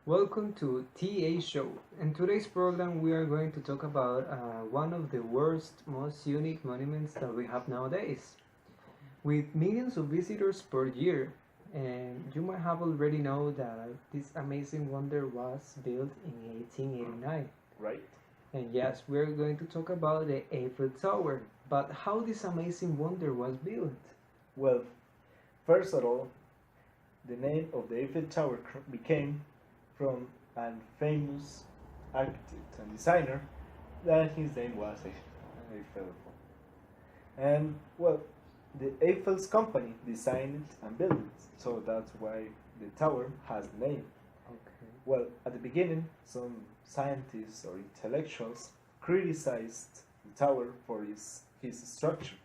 Welcome to TA Show. In today's program, we are going to talk about one of the worst, most unique monuments that we have nowadays. With millions of visitors per year, and you might have already know that this amazing wonder was built in 1889. Right? And yes, we're going to talk about the Eiffel Tower, but how this amazing wonder was built. Well, first of all, the name of the Eiffel Tower became from a famous architect and designer that his name was Eiffel. And well, the Eiffel's company designed it and built it, so that's why the tower has the name. Okay. Well, at the beginning, some scientists or intellectuals criticized the tower for his structure,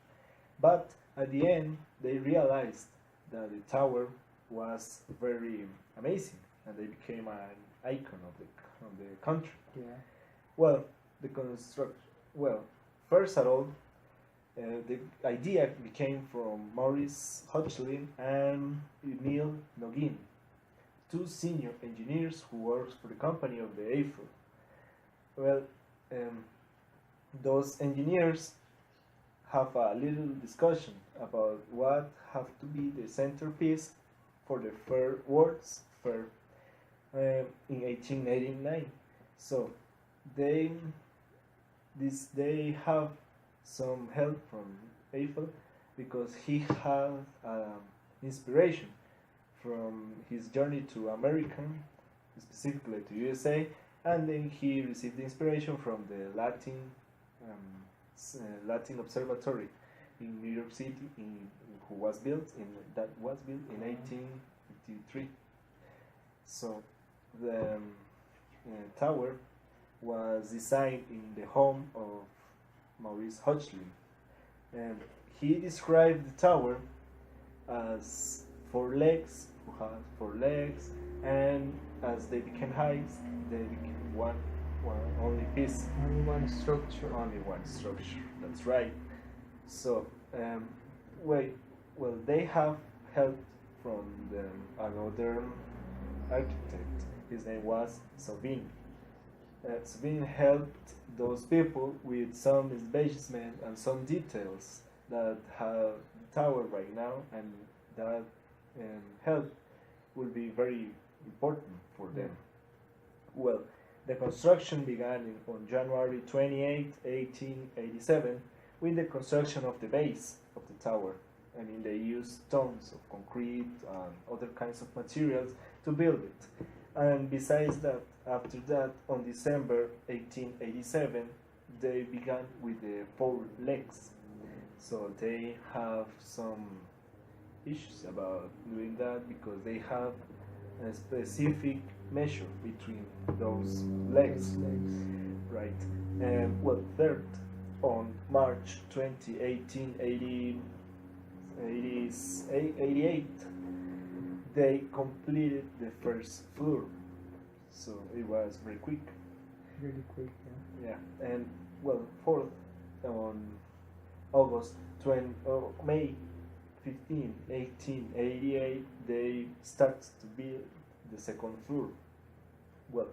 but at the end, they realized that the tower was very amazing, and they became an icon of the country. Yeah. Well, the construct. Well, first of all, the idea became from Maurice Hodgkin and Emile Noguin, two senior engineers who worked for the company of the Eiffel. Well, um, those engineers have a little discussion about what have to be the centerpiece for the World's Fair in 1889. So they they have some help from Eiffel because he had inspiration from his journey to America, specifically to USA, and then he received the inspiration from the Latin Observatory in New York City, who was built in 1853. So the tower was designed in the home of Maurice Hodgkin, and he described the tower as four legs, who has four legs, and as they became high, they became one only piece, Only one structure. only one structure. That's right. So, well, they have help from another architect. His name was Savin. Sabine helped those people with some embellishment and some details that have the tower right now, and that help will be very important for them. Well, the construction began on January 28, 1887, with the construction of the base of the tower. I mean, they used tons of concrete and other kinds of materials to build it. And besides that, after that, on December 1887, they began with the four legs. So they have some issues about doing that because they have a specific measure between those legs. Right. And well, third, on March 20, 1888, they completed the first floor. So it was very quick. Really quick, yeah. Yeah. And well, fourth, on August 20, May 15, 1888, they start to build the second floor. Well,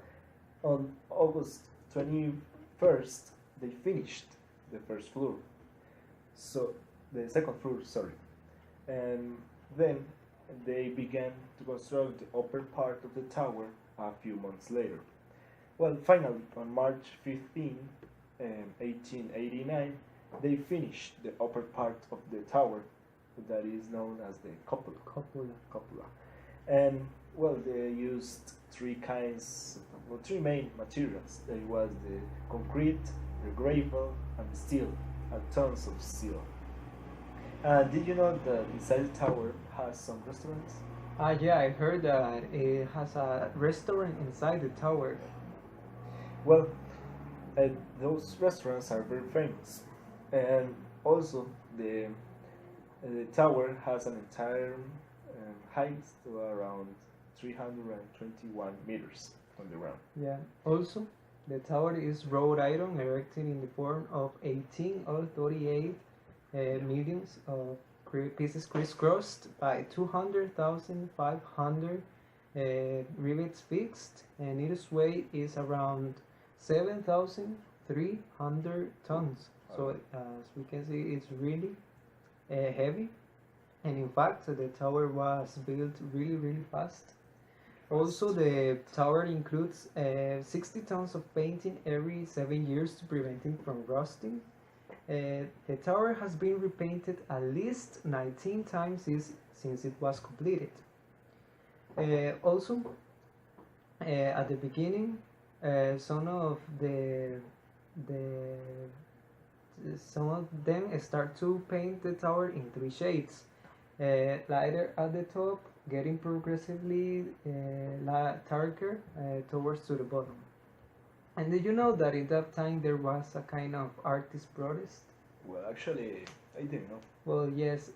on August 21st, they finished the first floor. So, the second floor, sorry. And then they began to construct the upper part of the tower a few months later. Well, finally, on March 15, 1889, they finished the upper part of the tower that is known as the cupola. Cupola. And well, they used three main materials. There was the concrete, the gravel, and the steel, and tons of steel. And did you know that inside the tower has some restaurants? Yeah, I heard that it has a restaurant inside the tower. Well, those restaurants are very famous, and also the tower has an entire height of around 321 meters from the ground. Yeah. Also, the tower is wrought iron erected in the form of 18 or 38 millions of pieces crisscrossed by 200,500 rivets fixed, and its weight is around 7,300 tons. So as we can see, it's really heavy, and in fact, the tower was built really fast. Also, the tower includes 60 tons of painting every 7 years to prevent it from rusting. The tower has been repainted at least 19 times since it was completed. Also, at the beginning, some of the some of them start to paint the tower in three shades. Lighter at the top, getting progressively darker towards to the bottom. And did you know that in that time there was a kind of artist protest? Well, actually, I didn't know. Well, yes.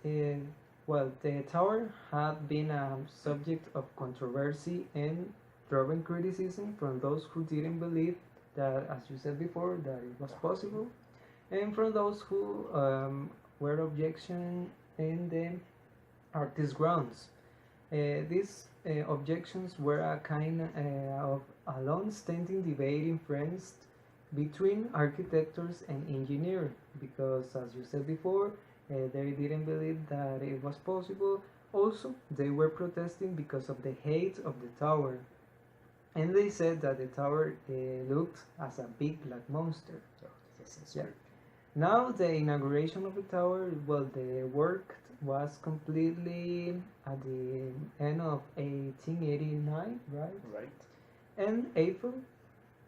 Well, the tower had been a subject of controversy and drawing criticism from those who didn't believe that, as you said before, that it was possible, and from those who were objection in the artist grounds. These objections were a kind of a long-standing debate in France between architects and engineers, because, as you said before, they didn't believe that it was possible. Also, they were protesting because of the height of the tower, and they said that the tower looked as a big black monster. Oh, that sounds Yeah. great. Now, the inauguration of the tower, well, the work was completely at the end of 1889, right? Right. And Eiffel,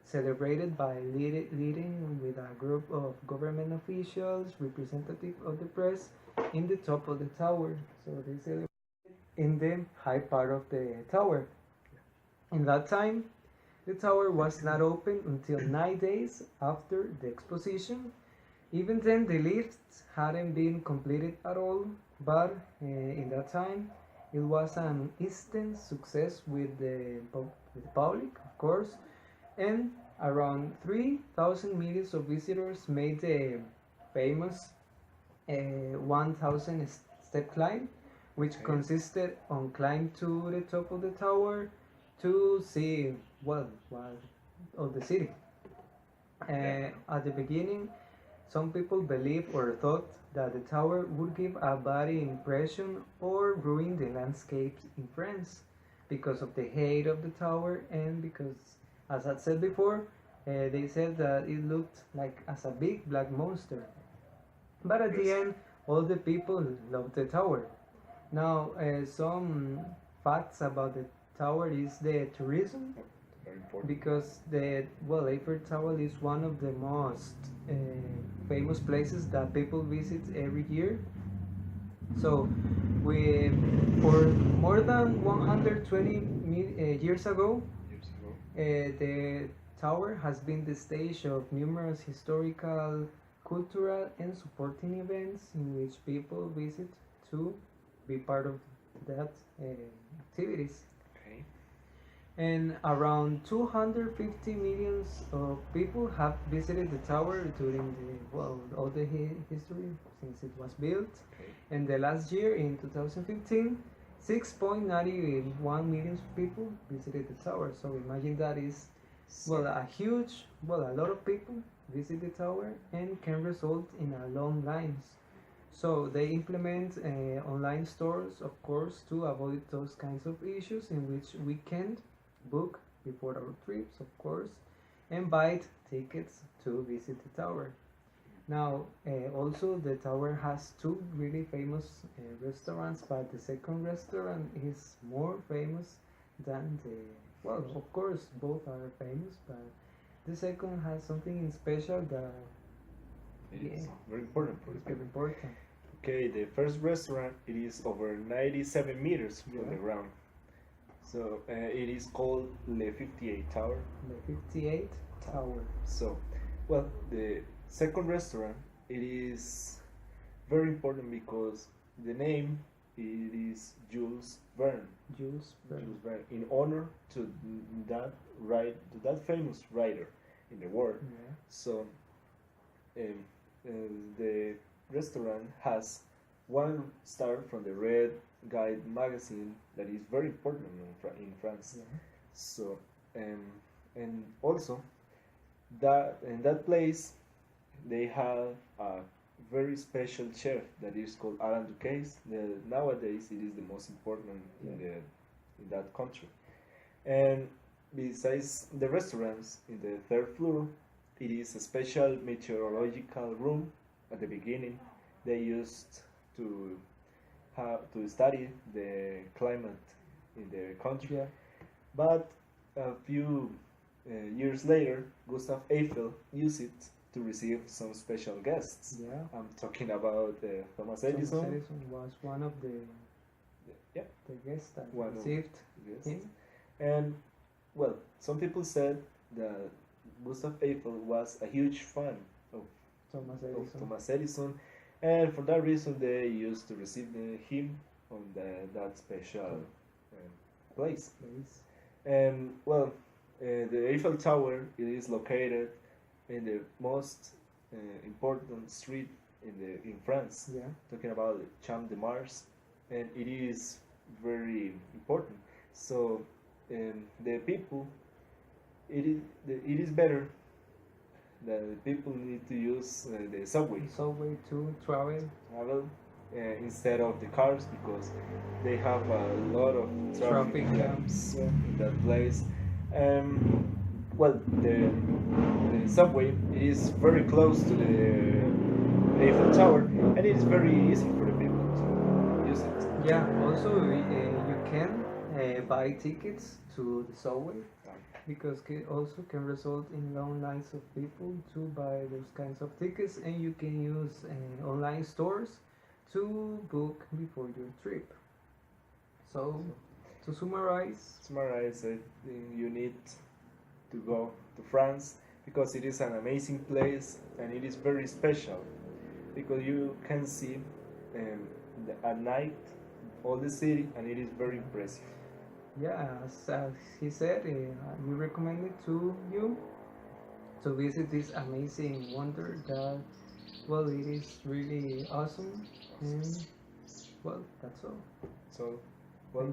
celebrated by leading with a group of government officials, representatives of the press, in the top of the tower. So they celebrated in the high part of the tower. In that time, the tower was not open until 9 days after the exposition. Even then, the lifts hadn't been completed at all, but in that time, it was an instant success with the public, of course, and around 3,000 millions of visitors made the famous 1,000 step climb, which Okay. consisted on climb to the top of the tower to see, well, of the city. Yeah. At the beginning, some people believed or thought that the tower would give a bad impression or ruin the landscapes in France because of the height of the tower, and because, as I said before, they said that it looked like as a big black monster. But at the Yes. end, all the people loved the tower. Now, some facts about the tower is the tourism, Very important. because the Eiffel Tower is one of the most famous places that people visit every year. So, we for more than 120 years ago, Years ago. the tower has been the stage of numerous historical, cultural, and supporting events in which people visit to be part of that activities. Okay. And around 250 millions of people have visited the tower during all the history since it was built. Okay. And the last year, in 2015, 6.91 million people visited the tower. So imagine that is, a lot of people visit the tower and can result in a long lines. So they implement online stores, of course, to avoid those kinds of issues in which we can't book before our trips, of course, and buy tickets to visit the tower. Now, also the tower has two really famous restaurants, but the second restaurant is more famous than the, well, of course, both are famous, but the second has something in special that It Yeah. is very important for is the very people. important. Okay, the first restaurant, it is over 97 meters from Yeah. the ground. So it is called Le 58 Tower. The 58 Tower. So, well, the second restaurant, it is very important because the name, it is Jules Verne. Jules Verne. Jules Verne, in honor to that famous writer in the world. Yeah. So the restaurant has 1 star from the red guide magazine that is very important in France. Yeah. So, um, and also that in that place they have a very special chef that is called Alan Ducasse. Nowadays, it is the most important in that country. And besides the restaurants in the third floor, it is a special meteorological room. At the beginning, they used to to study the climate in the country. Yeah. But a few years later, Gustav Eiffel used it to receive some special guests. Yeah. I'm talking about Thomas Thomas Edison. Edison was one of Yeah, the guests that one of received yes. him. And well, some people said that Gustav Eiffel was a huge fan of, Thomas of Edison. Thomas Edison, and for that reason they used to receive him on that special place. Place. And well, the Eiffel Tower it is located in the most important street in France. Yeah. Talking about the Champ de Mars, and it is very important. So the people, it is better that the people need to use the subway Subway to travel. travel instead of the cars because they have a lot of traffic Traffic jams jams, yeah. in that place. Well, the subway it is very close to the Eiffel Tower, and it is very easy for the people to use it. Yeah. Also, you can buy tickets to the subway because also can result in long lines of people to buy those kinds of tickets, and you can use online stores to book before your trip. So, to summarize, You need to go to France because it is an amazing place and it is very special because you can see at night all the city and it is very impressive. yeah, as he said, we recommend it to you to visit this amazing wonder that, well, it is really awesome, and well, that's all. So, well,